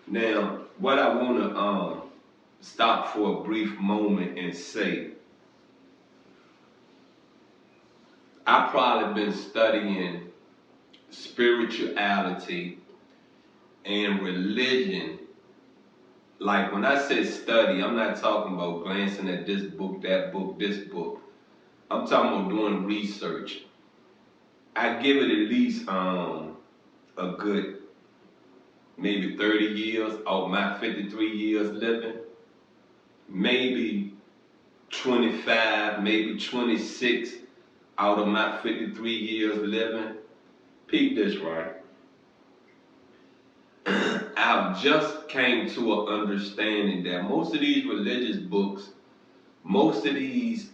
Now, what I want to stop for a brief moment and say, I probably been studying spirituality and religion. Like when I say study, I'm not talking about glancing at this book, that book, this book. I'm talking about doing research. I give it at least a good maybe 30 years out my 53 years living, maybe 25, maybe 26 out of my 53 years living. Peep this, right? I've just came to an understanding that most of these religious books, most of these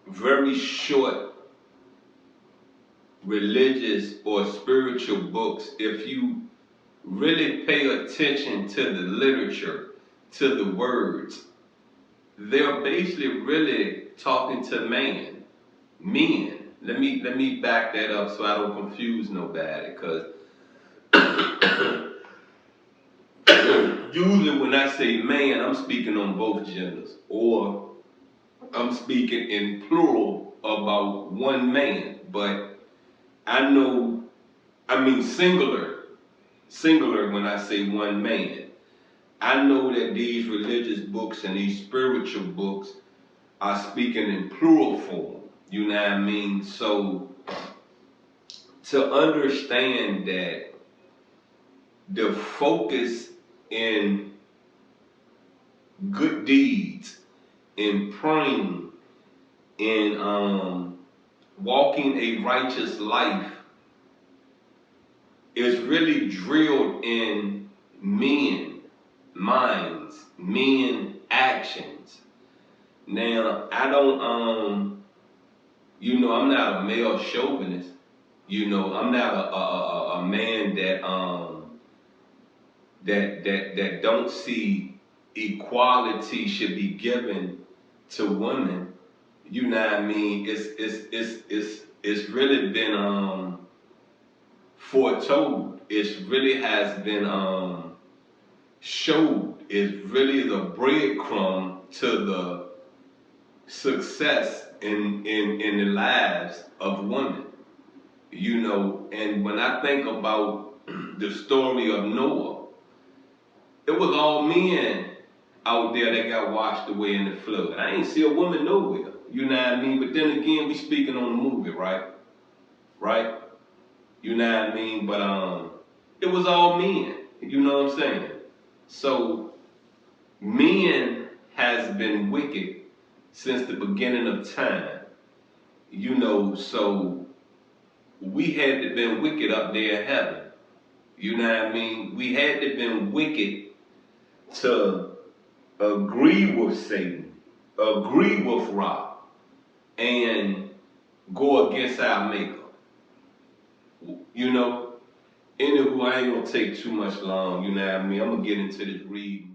very short religious or spiritual books, if you really pay attention to the literature, to the words, they're basically really talking to men. Let me back that up so I don't confuse nobody, because usually when I say man, I'm speaking on both genders, or I'm speaking in plural about one man. But I know, I mean singular when I say one man. I know that these religious books and these spiritual books are speaking in plural form. You know what I mean? So to understand that the focus in good deeds, in praying, in walking a righteous life is really drilled in men minds, men actions. Now, I don't, I'm not a male chauvinist. I'm not a man that don't see equality should be given to women. You know what I mean? It's really been foretold. It really has been showed. It's really the breadcrumb to the success in the lives of women. And when I think about the story of Noah, it was all men out there that got washed away in the flood. I ain't see a woman nowhere. You know what I mean? But then again, we speaking on the movie, right? Right? You know what I mean? But it was all men. You know what I'm saying? So men has been wicked since the beginning of time. So we had to been wicked up there in heaven. You know what I mean? We had to been wicked to agree with Satan, agree with Ra, and go against our maker. Anywho, I ain't gonna take too much long, you know what I mean? I'm gonna get into this reading.